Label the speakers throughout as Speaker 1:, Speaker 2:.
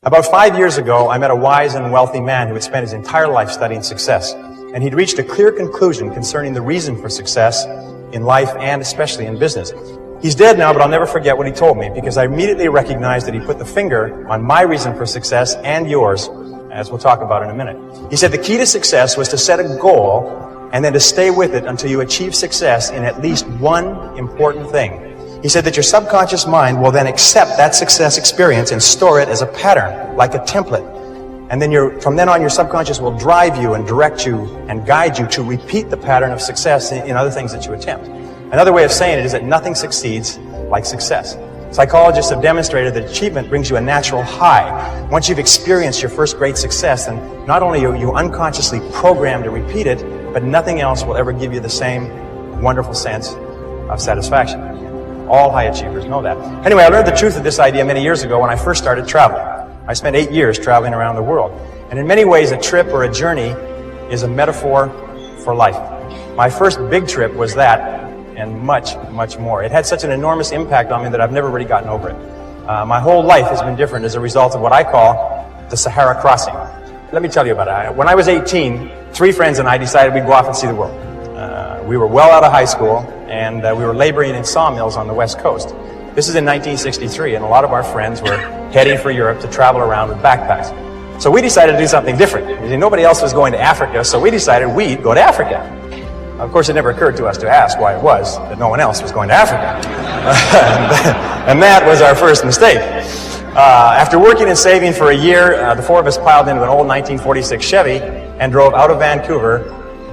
Speaker 1: About 5 years ago, I met a wise and wealthy man who had spent his entire life studying success. And he'd reached a clear conclusion concerning the reason for success in life and especially in business. He's dead now, but I'll never forget what he told me, because I immediately recognized that he put the finger on my reason for success and yours, as we'll talk about in a minute. He said the key to success was to set a goal and then to stay with it until you achieve success in at least one important thing. He said that your subconscious mind will then accept that success experience and store it as a pattern, like a template. And then from then on, your subconscious will drive you and direct you and guide you to repeat the pattern of success in other things that you attempt. Another way of saying it is that nothing succeeds like success. Psychologists have demonstrated that achievement brings you a natural high. Once you've experienced your first great success, then not only are you unconsciously programmed to repeat it, but nothing else will ever give you the same wonderful sense of satisfaction. All high achievers know that. Anyway, I learned the truth of this idea many years ago when I first started traveling. I spent 8 years traveling around the world. And in many ways, a trip or a journey is a metaphor for life. My first big trip was that, and much, much more. It had such an enormous impact on me that I've never really gotten over it. My whole life has been different as a result of what I call the Sahara crossing. Let me tell you about it. When I was 18, 3 friends and I decided we'd go off and see the world. We were well out of high school, and we were laboring in sawmills on the West Coast. This is in 1963, and a lot of our friends were heading for Europe to travel around with backpacks. So we decided to do something different. Nobody else was going to Africa, so we decided we'd go to Africa. Of course, it never occurred to us to ask why it was that no one else was going to Africa. And that was our first mistake. After working and saving for a year, the 4 of us piled into an old 1946 Chevy and drove out of Vancouver,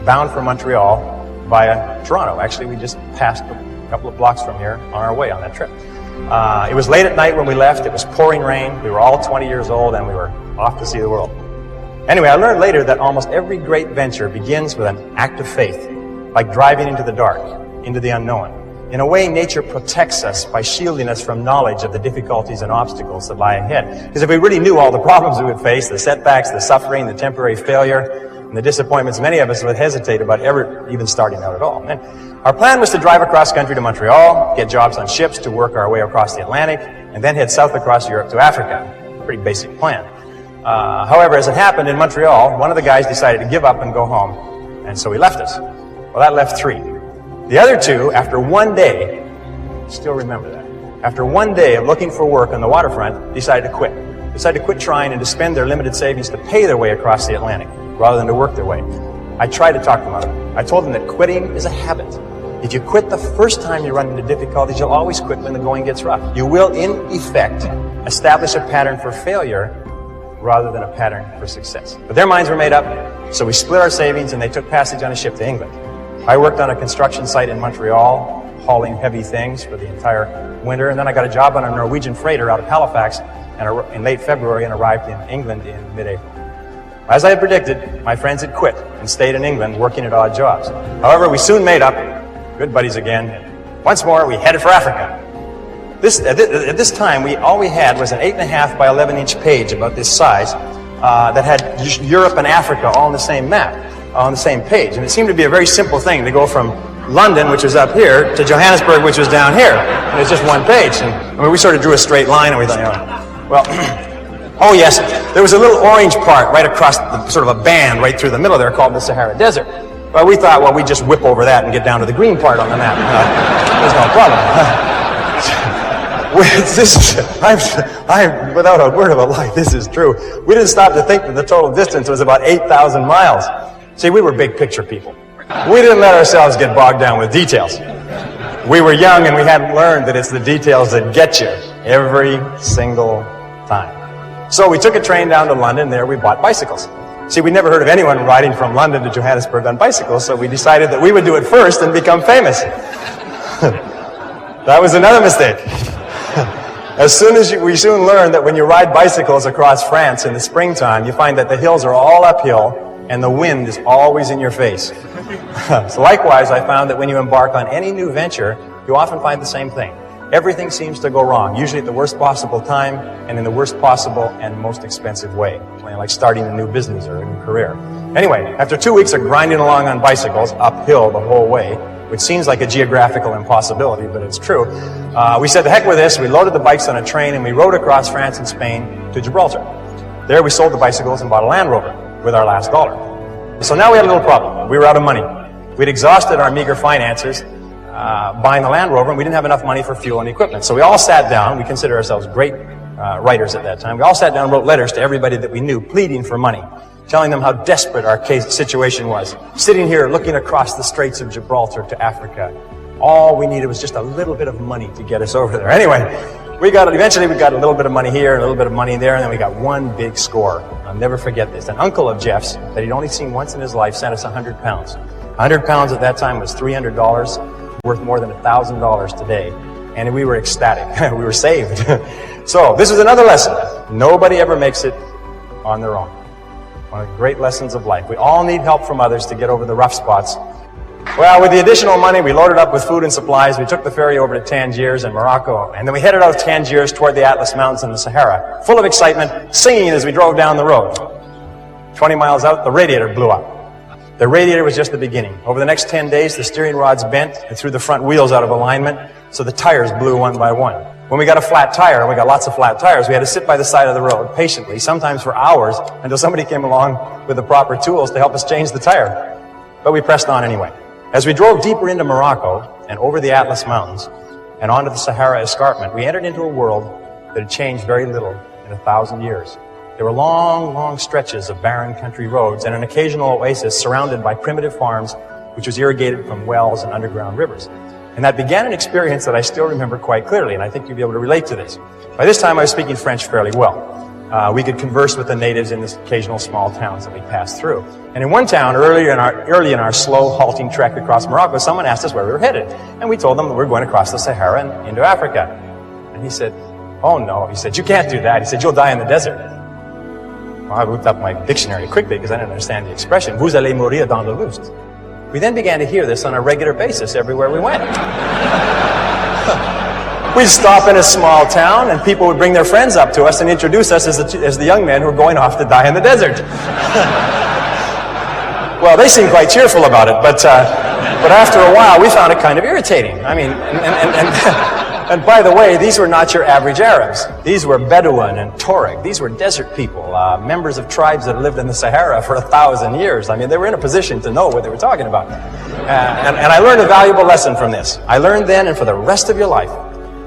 Speaker 1: bound for Montreal, via Toronto. Actually, we just passed a couple of blocks from here on our way on that trip. It was late at night when we left. It was pouring rain. We were all 20 years old, and we were off to see the world. Anyway, I learned later that almost every great venture begins with an act of faith, like driving into the dark, into the unknown. In a way, nature protects us by shielding us from knowledge of the difficulties and obstacles that lie ahead. Because if we really knew all the problems we would face, the setbacks, the suffering, the temporary failure, and the disappointments, many of us would hesitate about ever even starting out at all. And our plan was to drive across country to Montreal, get jobs on ships to work our way across the Atlantic, and then head south across Europe to Africa. Pretty basic plan. However, as it happened in Montreal, one of the guys decided to give up and go home, and so he left us. Well, that left 3. The other 2, after one day, still remember that, after one day of looking for work on the waterfront, decided to quit. Decided to quit trying and to spend their limited savings to pay their way across the Atlantic, rather than to work their way. I tried to talk them out of it. I told them that quitting is a habit. If you quit the first time you run into difficulties, you'll always quit when the going gets rough. You will, in effect, establish a pattern for failure rather than a pattern for success. But their minds were made up, so we split our savings and they took passage on a ship to England. I worked on a construction site in Montreal, hauling heavy things for the entire winter, and then I got a job on a Norwegian freighter out of Halifax in late February and arrived in England in mid-April. As I had predicted, my friends had quit and stayed in England working at odd jobs. However, we soon made up, good buddies again, and once more we headed for Africa. At this time, all we had was an 8.5 by 11-inch page about this size that had Europe and Africa all on the same map, on the same page. And it seemed to be a very simple thing to go from London, which was up here, to Johannesburg, which was down here. And it was just one page. And I mean, we sort of drew a straight line, and we thought, well, oh yes, there was a little orange part right across sort of a band right through the middle there called the Sahara Desert. Well, we thought, well, we'd just whip over that and get down to the green part on the map. There's no problem. Without a word of a lie, this is true. We didn't stop to think that the total distance was about 8,000 miles. See, we were big picture people. We didn't let ourselves get bogged down with details. We were young and we hadn't learned that it's the details that get you every single time. So we took a train down to London. There we bought bicycles. See, we'd never heard of anyone riding from London to Johannesburg on bicycles, so we decided that we would do it first and become famous. That was another mistake. We soon learned that when you ride bicycles across France in the springtime, you find that the hills are all uphill and the wind is always in your face. So likewise, I found that when you embark on any new venture, you often find the same thing. Everything seems to go wrong, usually at the worst possible time and in the worst possible and most expensive way, like starting a new business or a new career. Anyway, after 2 weeks of grinding along on bicycles, uphill the whole way, which seems like a geographical impossibility, but it's true. We said, the heck with this. We loaded the bikes on a train and we rode across France and Spain to Gibraltar. There we sold the bicycles and bought a Land Rover with our last dollar. So now we had a little problem. We were out of money. We'd exhausted our meager finances buying the Land Rover, and we didn't have enough money for fuel and equipment. So we all sat down. We consider ourselves great writers at that time. We all sat down and wrote letters to everybody that we knew, pleading for money, telling them how desperate our situation was. Sitting here looking across the Straits of Gibraltar to Africa. All we needed was just a little bit of money to get us over there. Anyway, eventually we got a little bit of money here, a little bit of money there, and then we got one big score. I'll never forget this. An uncle of Jeff's that he'd only seen once in his life sent us 100 pounds. 100 pounds at that time was $300, worth more than $1,000 today. And we were ecstatic. We were saved. So this is another lesson. Nobody ever makes it on their own. One of the great lessons of life. We all need help from others to get over the rough spots. Well, with the additional money, we loaded up with food and supplies. We took the ferry over to Tangiers in Morocco, and then we headed out of Tangiers toward the Atlas Mountains and the Sahara, full of excitement, singing as we drove down the road. 20 miles out, the radiator blew up. The radiator was just the beginning. Over the next 10 days, the steering rods bent and threw the front wheels out of alignment, so the tires blew one by one. When we got a flat tire, and we got lots of flat tires, we had to sit by the side of the road patiently, sometimes for hours, until somebody came along with the proper tools to help us change the tire. But we pressed on anyway. As we drove deeper into Morocco and over the Atlas Mountains and onto the Sahara Escarpment, we entered into a world that had changed very little in 1,000 years. There were long, long stretches of barren country roads and an occasional oasis surrounded by primitive farms, which was irrigated from wells and underground rivers. And that began an experience that I still remember quite clearly, and I think you'll be able to relate to this. By this time, I was speaking French fairly well. We could converse with the natives in the occasional small towns that we passed through. And in one town, early in our slow, halting trek across Morocco, someone asked us where we were headed. And we told them that we were going across the Sahara and into Africa. And he said, "Oh no," he said, "you can't do that." He said, "You'll die in the desert." Well, I looked up my dictionary quickly because I didn't understand the expression. "Vous allez mourir dans le lust." We then began to hear this on a regular basis everywhere we went. We'd stop in a small town, and people would bring their friends up to us and introduce us as the young men who were going off to die in the desert. Well, they seemed quite cheerful about it, but after a while, we found it kind of irritating. I mean, and by the way, these were not your average Arabs. These were Bedouin and Tuareg. These were desert people, members of tribes that lived in the Sahara for 1,000 years. I mean, they were in a position to know what they were talking about. And I learned a valuable lesson from this. I learned then, and for the rest of your life,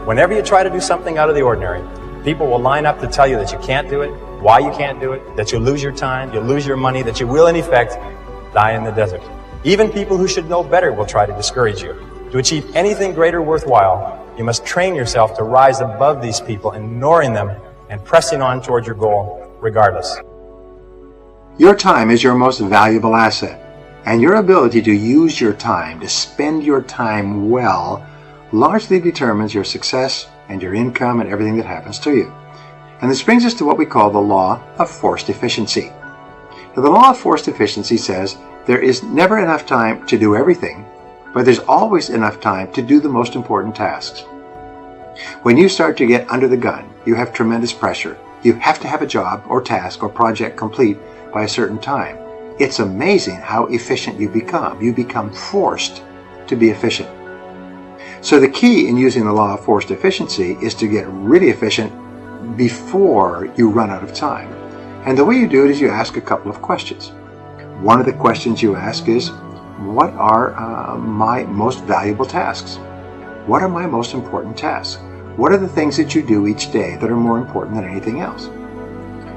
Speaker 1: whenever you try to do something out of the ordinary, people will line up to tell you that you can't do it, why you can't do it, that you'll lose your time, you'll lose your money, that you will, in effect, die in the desert. Even people who should know better will try to discourage you. To achieve anything greater worthwhile, you must train yourself to rise above these people, ignoring them and pressing on toward your goal regardless.
Speaker 2: Your time is your most valuable asset, and your ability to use your time, to spend your time well, largely determines your success and your income and everything that happens to you. And this brings us to what we call the law of forced efficiency. Now, the law of forced efficiency says there is never enough time to do everything, but there's always enough time to do the most important tasks. When you start to get under the gun, you have tremendous pressure. You have to have a job or task or project complete by a certain time. It's amazing how efficient you become. You become forced to be efficient. So the key in using the law of forced efficiency is to get really efficient before you run out of time. And the way you do it is you ask a couple of questions. One of the questions you ask is, what are my most valuable tasks? What are my most important tasks? What are the things that you do each day that are more important than anything else?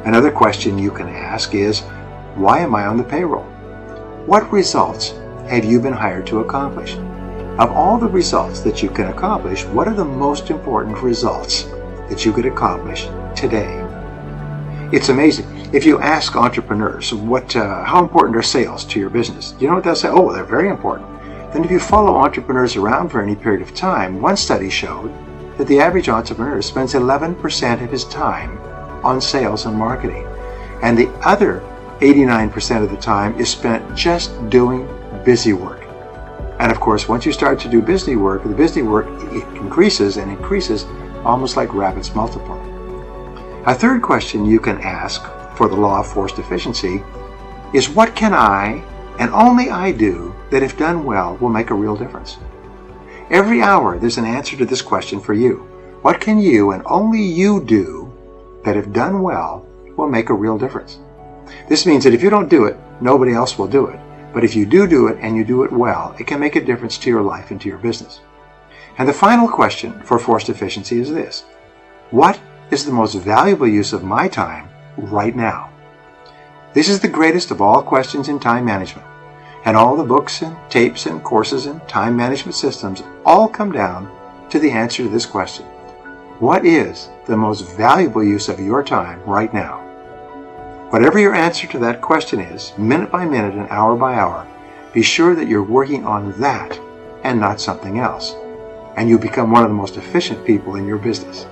Speaker 2: Another question you can ask is, why am I on the payroll? What results have you been hired to accomplish? Of all the results that you can accomplish, what are the most important results that you could accomplish today? It's amazing. If you ask entrepreneurs how important are sales to your business, you know what they'll say? Oh, they're very important. Then if you follow entrepreneurs around for any period of time, one study showed that the average entrepreneur spends 11% of his time on sales and marketing. And the other 89% of the time is spent just doing busy work. And of course, once you start to do busy work, the busy work increases and increases almost like rabbits multiply. A third question you can ask for the law of forced efficiency is, what can I and only I do that if done well will make a real difference? Every hour there's an answer to this question for you. What can you and only you do that if done well will make a real difference? This means that if you don't do it, nobody else will do it. But if you do it and you do it well, it can make a difference to your life and to your business. And the final question for forced efficiency is this: what is the most valuable use of my time right now? This is the greatest of all questions in time management. And all the books and tapes and courses and time management systems all come down to the answer to this question. What is the most valuable use of your time right now? Whatever your answer to that question is, minute by minute and hour by hour, be sure that you're working on that and not something else. And you become one of the most efficient people in your business.